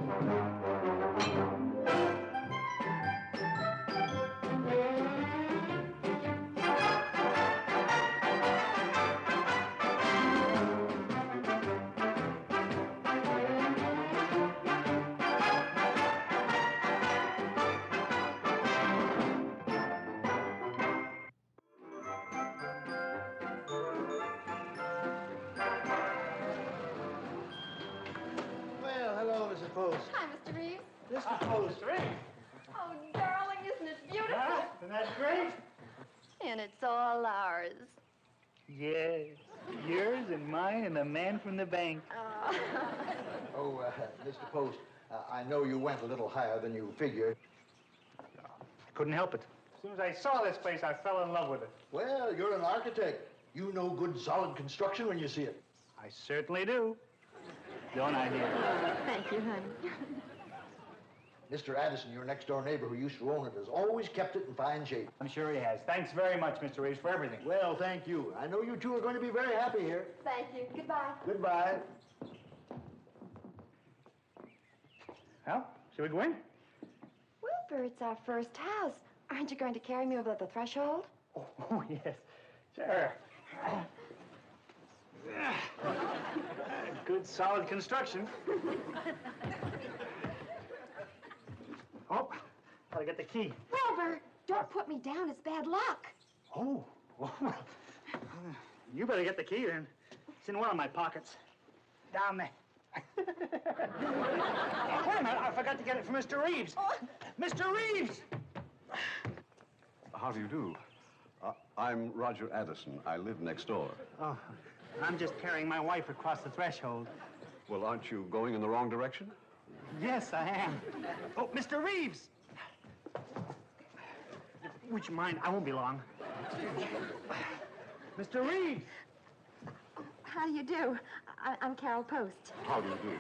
Well, hello, Mrs. Post. Hi, Mr. Reeves. Mr. Post. Mr. Reeves. Oh, darling, isn't it beautiful? Isn't that great? And it's all ours. Yes. Yours and mine and the man from the bank. Oh, Mr. Post, I know you went a little higher than you figured. I couldn't help it. As soon as I saw this place, I fell in love with it. Well, you're an architect. You know good, solid construction when you see it. I certainly do. Don't I, dear? Thank you, honey. Mr. Addison, your next-door neighbor who used to own it, has always kept it in fine shape. I'm sure he has. Thanks very much, Mr. Reeves, for everything. Well, thank you. I know you two are going to be very happy here. Thank you. Goodbye. Goodbye. Well, shall we go in? Wilbur, it's our first house. Aren't you going to carry me over the threshold? Oh, yes. Sure. Good, solid construction. Oh, gotta get the key. Wilbur, don't put me down. It's bad luck. Oh, well, you better get the key then. It's in one of my pockets. Down there. Wait a minute, I forgot to get it from Mr. Reeves. Oh. Mr. Reeves! How do you do? I'm Roger Addison. I live next door. Oh, I'm just carrying my wife across the threshold. Well, aren't you going in the wrong direction? Yes, I am. Oh, Mr. Reeves! Would you mind? I won't be long. Mr. Reeves! How do you do? I'm Carol Post. How do you do?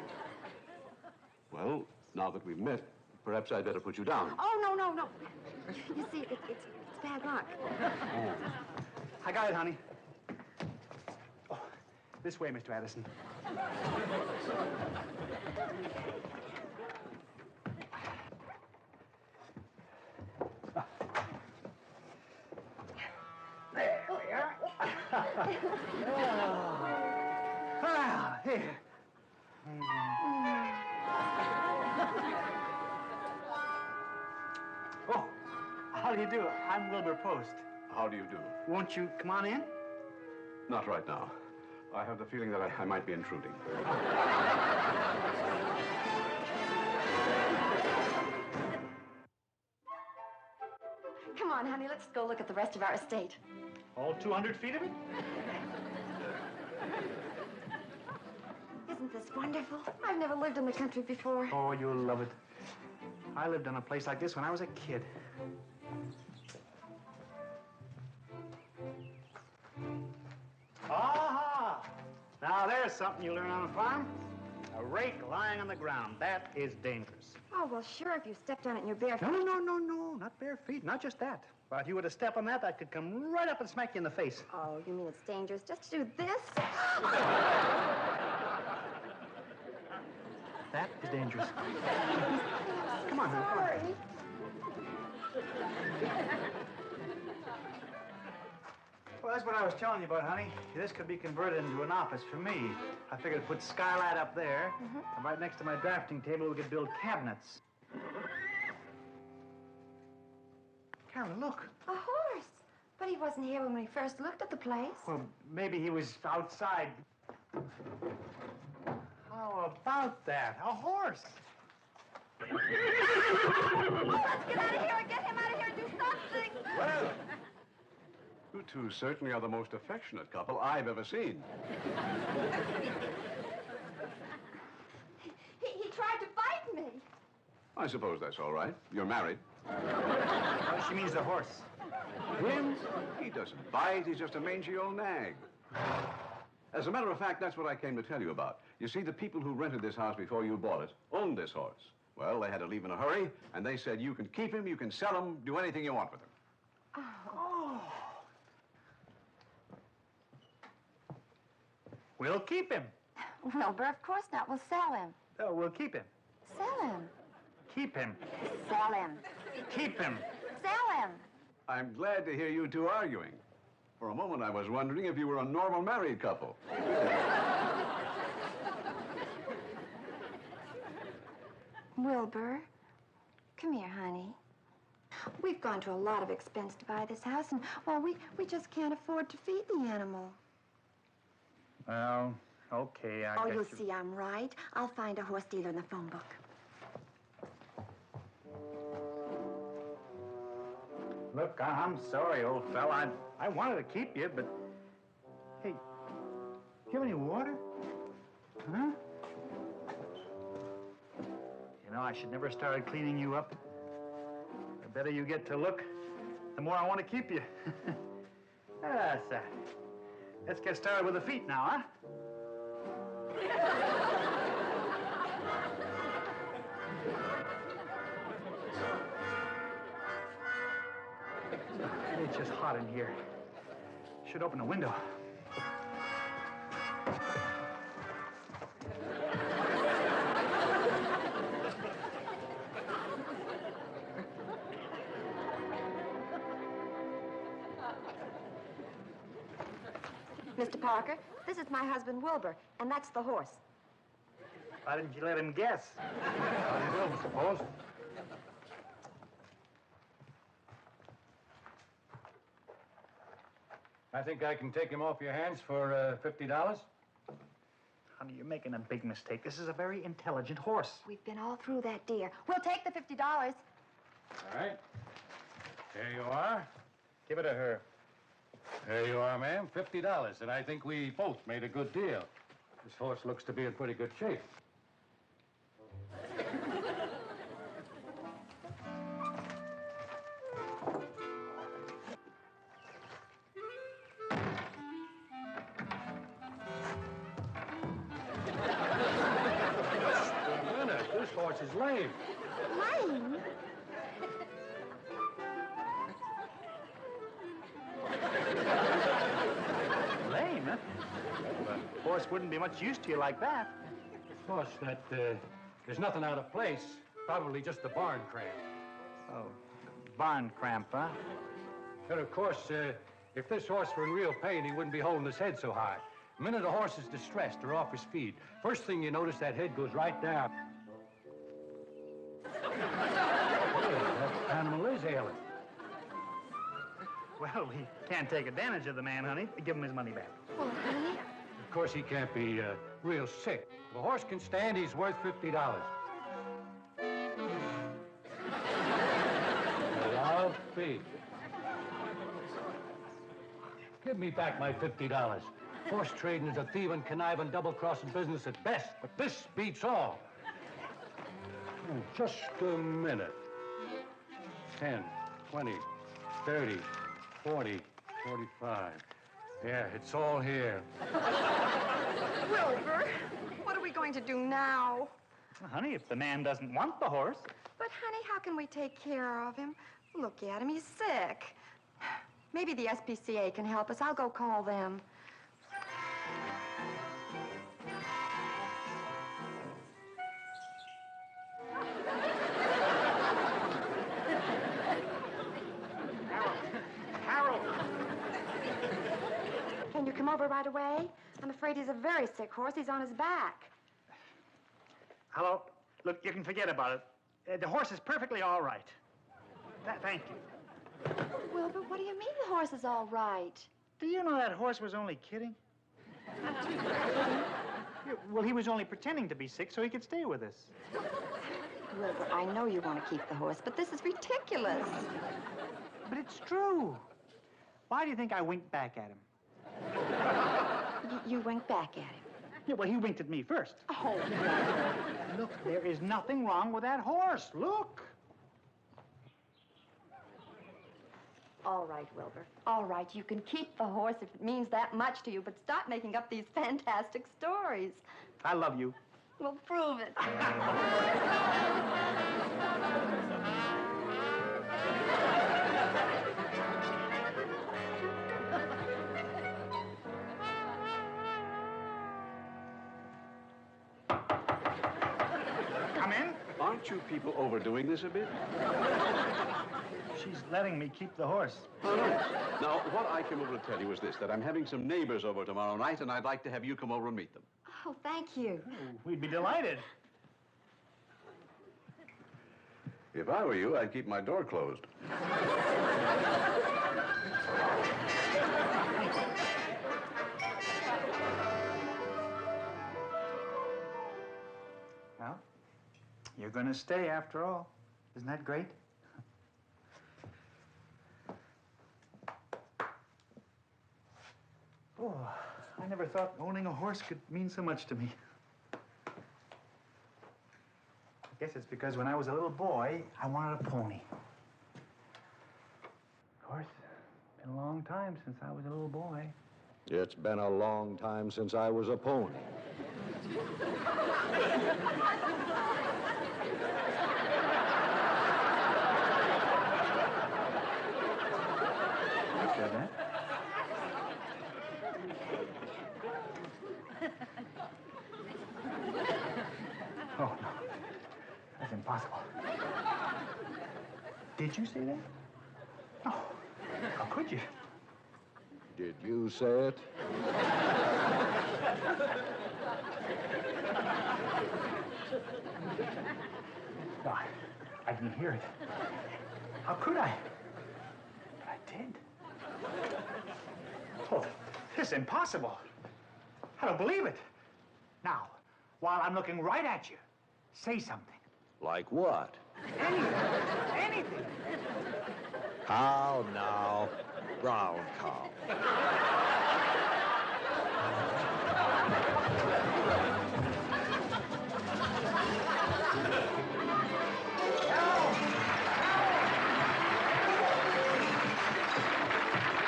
Well, now that we've met, perhaps I'd better put you down. Oh, no. You see, it's bad luck. I got it, honey. Oh, this way, Mr. Addison. There we are. Ah, here. Oh, how do you do? I'm Wilbur Post. How do you do? Won't you come on in? Not right now. I have the feeling that I might be intruding. Come on, honey, let's go look at the rest of our estate. All 200 feet of it? Isn't this wonderful? I've never lived in the country before. Oh, you'll love it. I lived in a place like this when I was a kid. Aha! Now there's something you learn on a farm. A rake lying on the ground. That is dangerous. Oh, well, sure, if you stepped on it in your bare feet. No, not bare feet. Not just that. But if you were to step on that, that could come right up and smack you in the face. Oh, you mean it's dangerous just to do this? That is dangerous. Come on, honey. Sorry. Well, that's what I was telling you about, honey. This could be converted into an office for me. I figured to put skylight up there, and right next to my drafting table, we could build cabinets. Carol, look. A horse. But he wasn't here when we first looked at the place. Well, maybe he was outside. How about that? A horse. Let's get out of here and get him out of here and do something. Well, you two certainly are the most affectionate couple I've ever seen. He tried to bite me. I suppose that's all right. You're married. Well, she means the horse. Him? He doesn't bite. He's just a mangy old nag. As a matter of fact, that's what I came to tell you about. You see, the people who rented this house before you bought it owned this horse. Well, they had to leave in a hurry, and they said you can keep him, you can sell him, do anything you want with him. Oh. We'll keep him. Wilbur, of course not. We'll sell him. Oh, we'll keep him. Sell him. Keep him. Sell him. Keep him. Sell him. I'm glad to hear you two arguing. For a moment, I was wondering if you were a normal married couple. Wilbur, come here, honey. We've gone to a lot of expense to buy this house, and, well, we just can't afford to feed the animal. Well, okay, I Oh, guess you'll see I'm right. I'll find a horse dealer in the phone book. Look, I'm sorry, old fella. I wanted to keep you, but... Hey, do you have any water? Huh? You know, I should never started cleaning you up. The better you get to look, the more I want to keep you. That's that. Let's get started with the feet now, huh? It's just hot in here. Should open the window. Mr. Parker, this is my husband, Wilbur, and that's the horse. Why didn't you let him guess? How do you do, Mr. Post? I think I can take him off your hands for $50. Honey, you're making a big mistake. This is a very intelligent horse. We've been all through that, dear. We'll take the $50. All right. There you are. Give it to her. There you are, ma'am. $50. And I think we both made a good deal. This horse looks to be in pretty good shape. This horse is lame. Lame? Lame, huh? The horse wouldn't be much use to you like that. Of course, there's nothing out of place. Probably just a barn cramp. Oh, barn cramp, huh? And of course, if this horse were in real pain, he wouldn't be holding his head so high. The minute a horse is distressed or off his feed, first thing you notice, that head goes right down. That animal is ailing. Well, we can't take advantage of the man, honey. Give him his money back. Well, honey, Of course, he can't be real sick. If a horse can stand, he's worth $50. Love feed. Give me back my $50. Horse trading is a thieving, conniving, double-crossing business at best, but this beats all. Oh, just a minute. 10, 20, 30, 40, 45. Yeah, it's all here. Wilbur, what are we going to do now? Well, honey, if the man doesn't want the horse... But, honey, how can we take care of him? Look at him, he's sick. Maybe the SPCA can help us. I'll go call them. Harold! Can you come over right away? I'm afraid he's a very sick horse. He's on his back. Hello? Look, you can forget about it. The horse is perfectly all right. Thank you. Wilbur, what do you mean the horse is all right? Do you know that horse was only kidding? Yeah, well, he was only pretending to be sick so he could stay with us. Wilbur, I know you want to keep the horse, but this is ridiculous. But it's true. Why do you think I winked back at him? You winked back at him. Yeah, well, he winked at me first. Oh, Look, there is nothing wrong with that horse. Look. all right, Wilbur. All right, you can keep the horse if it means that much to you, but stop making up these fantastic stories. I love you. Well, prove it. Come in. Aren't you people overdoing this a bit? She's letting me keep the horse. Oh, nice. Now, what I came over to tell you is this, that I'm having some neighbors over tomorrow night, and I'd like to have you come over and meet them. Oh, thank you. We'd be delighted. If I were you, I'd keep my door closed. Well, you're going to stay after all. Isn't that great? Oh, I never thought owning a horse could mean so much to me. I guess it's because when I was a little boy, I wanted a pony. Of course, it's been a long time since I was a little boy. It's been a long time since I was a pony. You said that? Oh, no. That's impossible. Did you say that? No. How could you? Did you say it? No, I didn't hear it. How could I? But I did. Oh, this is impossible. I don't believe it. Now, while I'm looking right at you, say something. Like what? Anything. Anything. Cow now. Brown cow.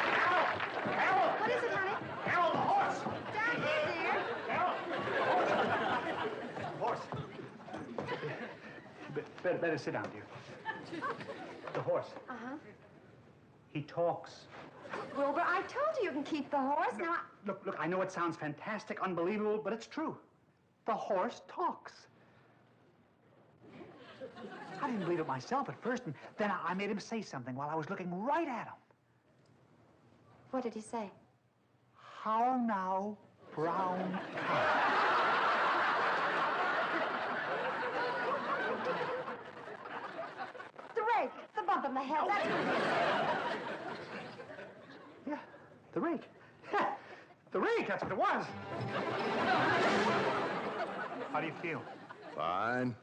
What is it, honey? Carol, the horse! Down here, dear. Carol! The horse. Better sit down, dear. The horse. Uh-huh. He talks. Wilbur, I told you you can keep the horse. Now, Look, I know it sounds fantastic, unbelievable, but it's true. The horse talks. I didn't believe it myself at first, and then I made him say something while I was looking right at him. what did he say? How now, brown cow? The rake, the bump in the head. That's Yeah, the rake. The rake, that's what it was. How do you feel? Fine.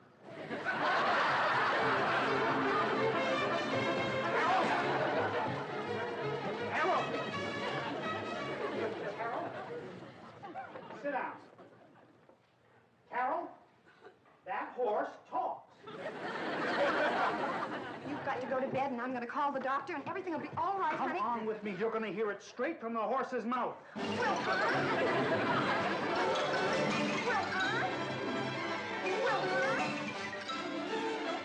Carol! Carol? Sit down. Carol, that horse talks. You've got to go to bed, and I'm going to call the doctor, and everything will be all right, Come honey. on with me. You're going to hear it straight from the horse's mouth. Wilbur!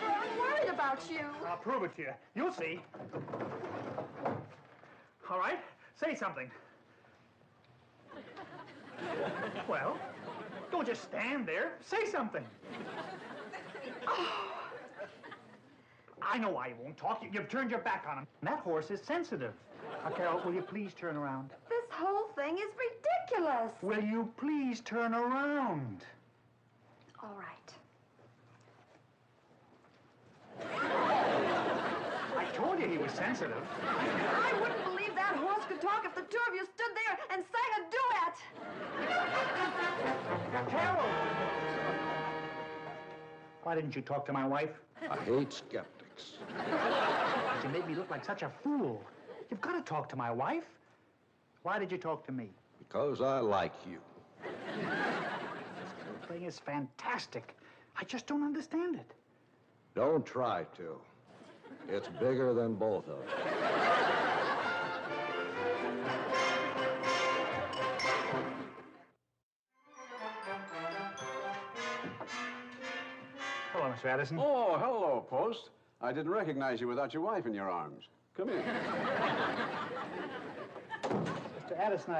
I'm worried about you. I'll prove it to you. You'll see. All right, say something. Well, don't just stand there. Say something. I know why you won't talk. You've turned your back on him. That horse is sensitive. Now, Carol, will you please turn around? This whole thing is ridiculous. Will you please turn around? All right. I told you he was sensitive. I wouldn't believe that horse could talk if the two of you stood there and sang a duet. Carol! Why didn't you talk to my wife? I hate skeptics. You made me look like such a fool. You've got to talk to my wife. Why did you talk to me? Because I like you. This whole thing is fantastic. I just don't understand it. Don't try to. It's bigger than both of us. Hello, Mr. Addison. Oh, hello, Post. I didn't recognize you without your wife in your arms. Come in. Mr. Addison,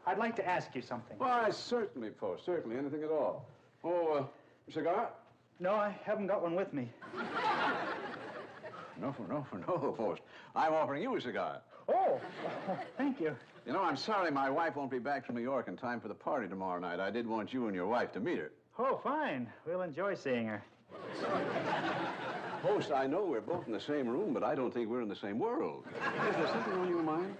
I'd like to ask you something. Why, certainly, Post. Certainly. Anything at all. Oh, cigar? No, I haven't got one with me. No, Post. I'm offering you a cigar. Oh, thank you. You know, I'm sorry my wife won't be back from New York in time for the party tomorrow night. I did want you and your wife to meet her. Oh, fine. We'll enjoy seeing her. Post, I know we're both in the same room, but I don't think we're in the same world. Is there something on your mind?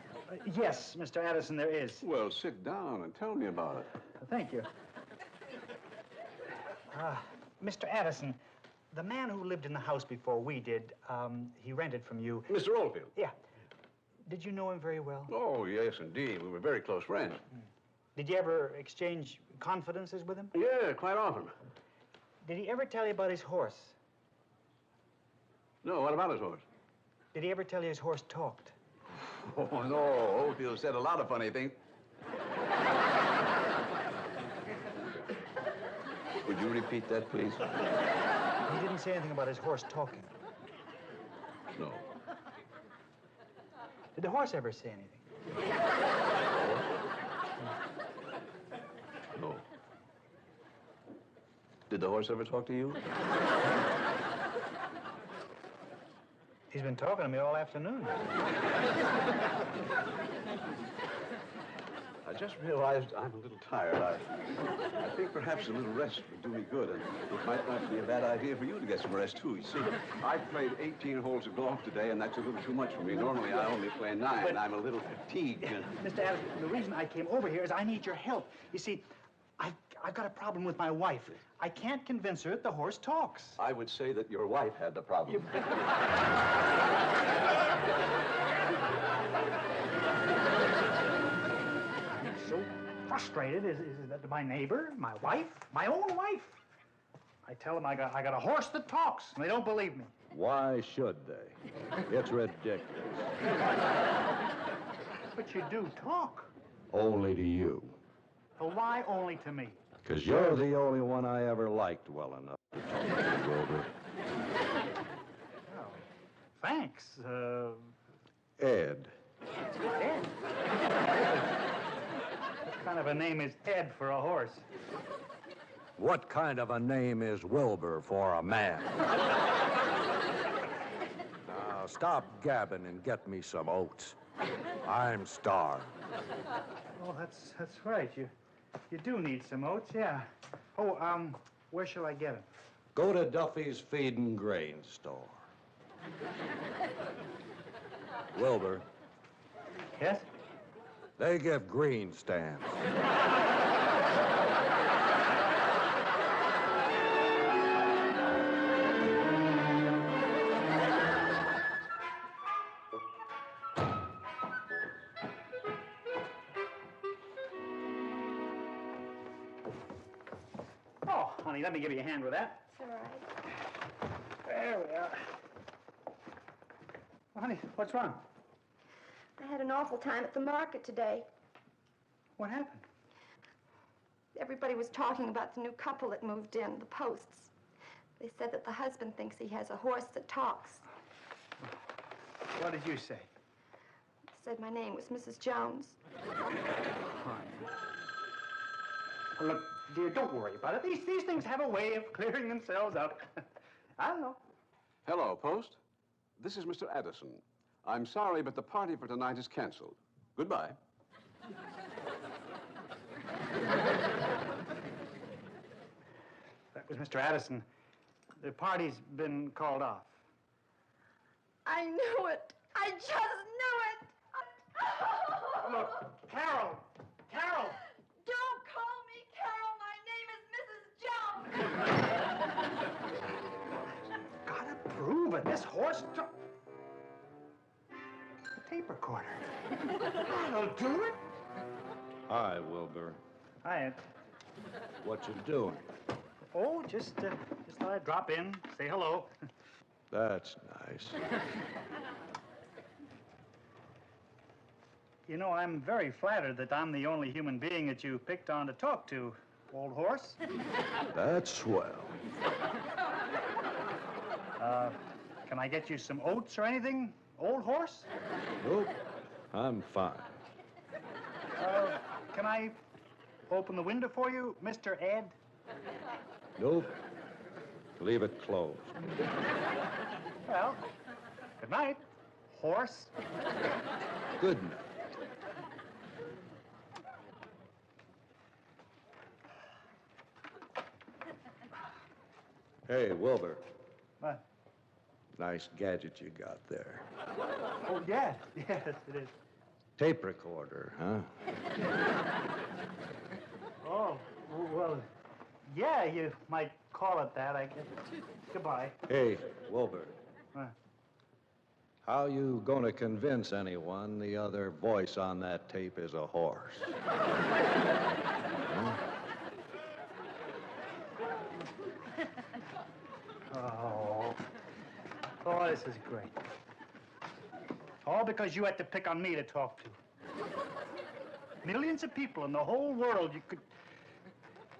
Yes, Mr. Addison, there is. Well, sit down and tell me about it. Thank you. Mr. Addison, the man who lived in the house before we did, he rented from you. Mr. Oldfield. Yeah. Did you know him very well? Oh, yes, indeed. We were very close friends. Did you ever exchange confidences with him? Yeah, quite often. Did he ever tell you about his horse? No, what about his horse? Did he ever tell you his horse talked? Oh, no. Oldfield said a lot of funny things. Would you repeat that, please? He didn't say anything about his horse talking. No. Did the horse ever say anything? No. Did the horse ever talk to you? He's been talking to me all afternoon. I just realized I'm a little tired. I think perhaps a little rest would do me good, and it might not be a bad idea for you to get some rest, too. You see, I played 18 holes of golf today, and that's a little too much for me. Normally, I only play 9, and I'm a little fatigued. Mr. Addison, the reason I came over here is I need your help. You see, I've got a problem with my wife. I can't convince her that the horse talks. I would say that your wife had the problem. So frustrated is that my neighbor, my wife, my own wife. I tell them I got a horse that talks, and they don't believe me. Why should they? It's ridiculous. But you do talk. Only to you. So why only to me? Because you're the only one I ever liked well enough to talk to, Wilbur. Oh, thanks. Ed. Ed. What kind of a name is Ed for a horse? What kind of a name is Wilbur for a man? Now, stop gabbing and get me some oats. I'm starved. Oh, that's right. You do need some oats, yeah. Oh, where shall I get them? Go to Duffy's Feed and Grain store. Wilbur, Yes? they give green stamps. Oh, honey, let me give you a hand with that. It's all right. There we are. Well, honey, what's wrong? I had an awful time at the market today. What happened? Everybody was talking about the new couple that moved in, the Posts. They said that the husband thinks he has a horse that talks. What did you say? Said my name was Mrs. Jones. Well, look, dear, don't worry about it. These things have a way of clearing themselves up. I don't know. Hello, Post. This is Mr. Addison. I'm sorry, but the party for tonight is canceled. Goodbye. That was Mr. Addison. The party's been called off. I knew it. I just knew it. Look, Carol! Carol! Don't call me Carol. My name is Mrs. Jones. Gotta prove it. This horse the tape recorder. That'll do it. Hi, Wilbur. Hi. What you doing? Oh, just thought I'd drop in, say hello. That's nice. You know, I'm very flattered that I'm the only human being that you picked on to talk to, old horse. That's swell. Can I get you some oats or anything, old horse? Nope, I'm fine. Can I open the window for you, Mr. Ed? Nope, Leave it closed. Well, good night, horse. Good night. Hey, Wilbur. What? Nice gadget you got there. Oh, yes, yes, it is. Tape recorder, huh? Oh, well, yeah, you might call it that, I guess. Goodbye. Hey, Wilbur. What? How you gonna convince anyone the other voice on that tape is a horse? Oh. Oh, this is great. All because you had to pick on me to talk to. Millions of people in the whole world you could...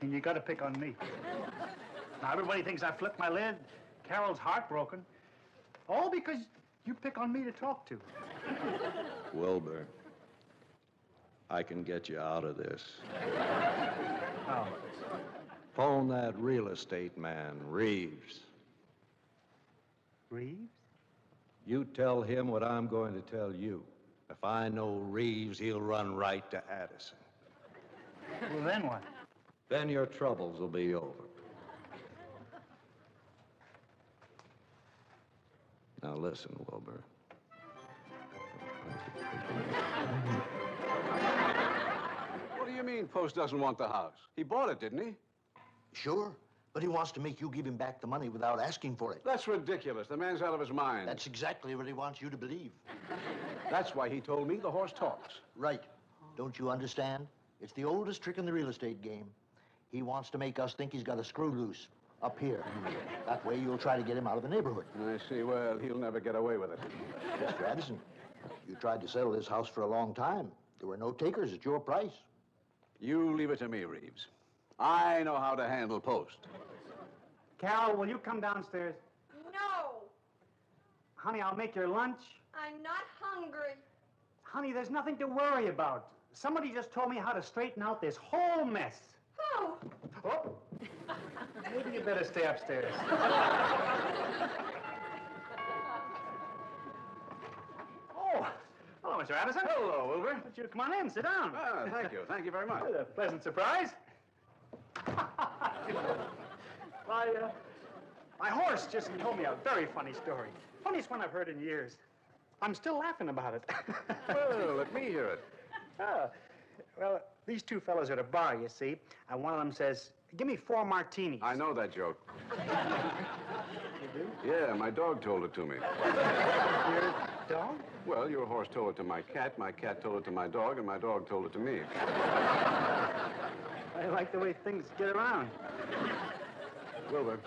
And you got to pick on me. Now, everybody thinks I flipped my lid. Carol's heartbroken. All because you pick on me to talk to. Wilbur, I can get you out of this. Oh. Phone that real estate man, Reeves. Reeves? You tell him what I'm going to tell you. If I know Reeves, he'll run right to Addison. Well, then what? Then your troubles will be over. Now listen, Wilbur. What do you mean Post doesn't want the house? He bought it, didn't he? Sure, but he wants to make you give him back the money without asking for it. That's ridiculous. The man's out of his mind. That's exactly what he wants you to believe. That's why he told me the horse talks. Right. Don't you understand? It's the oldest trick in the real estate game. He wants to make us think he's got a screw loose up here. That way you'll try to get him out of the neighborhood. I see. Well, he'll never get away with it. Mr. Addison, you tried to sell this house for a long time. There were no takers at your price. You leave it to me, Reeves. I know how to handle Post. Carol, will you come downstairs? No, Honey, I'll make your lunch. I'm not hungry. Honey, there's nothing to worry about. Somebody just told me how to straighten out this whole mess. Oh, Oh, maybe you better stay upstairs. Oh, hello, Mr. Addison. Hello, Wilbur. Would you come on in, sit down? Ah, thank you. Thank you very much. A pleasant surprise. My horse just told me a very funny story. Funniest one I've heard in years. I'm still laughing about it. Well, let me hear it. Well, these two fellows are at a bar, you see, and one of them says, "Give me 4 martinis." I know that joke. You do? Yeah, my dog told it to me. Your dog? Well, your horse told it to my cat told it to my dog, and my dog told it to me. I like the way things get around. Wilbur,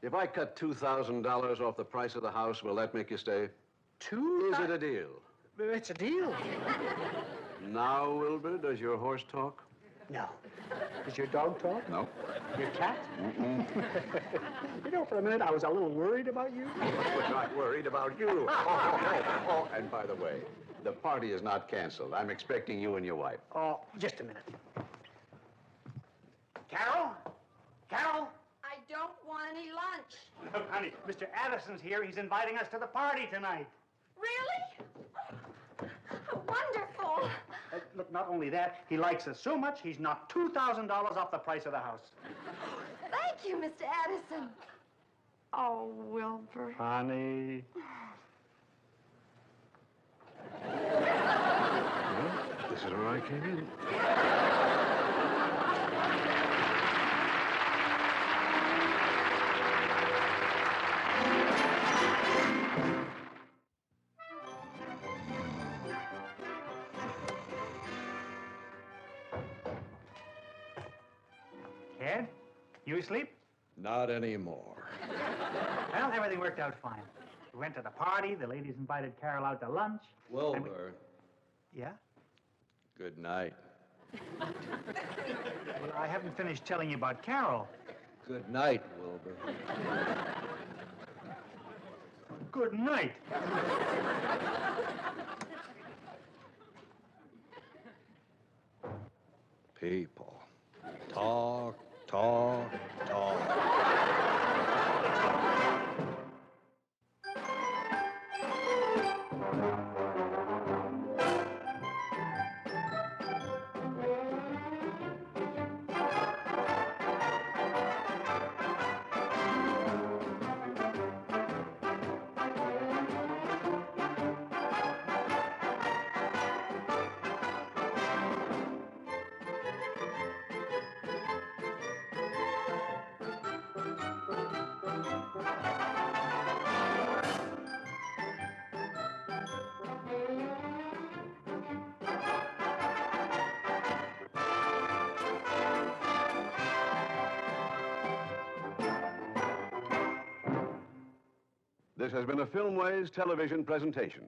if I cut $2,000 off the price of the house, will that make you stay? Is it a deal? It's a deal. Now, Wilbur, does your horse talk? No. Does your dog talk? No. Your cat? You know, for a minute, I was a little worried about you. We're not worried about you. Oh, and by the way, the party is not canceled. I'm expecting you and your wife. Oh, just a minute. Carol? Carol? I don't want any lunch. Look, honey, Mr. Addison's here. He's inviting us to the party tonight. Really? Oh, wonderful. Look, not only that, he likes us so much, he's knocked $2,000 off the price of the house. Thank you, Mr. Addison. Oh, Wilbur. Honey. This is where I came in. Ed, you asleep? Not anymore. Well, everything worked out fine. We went to the party, the ladies invited Carol out to lunch. Wilbur, Yeah? good night. Well, I haven't finished telling you about Carol. Good night, Wilbur. Good night. People. Talk, talk, talk. This has been a Filmways television presentation.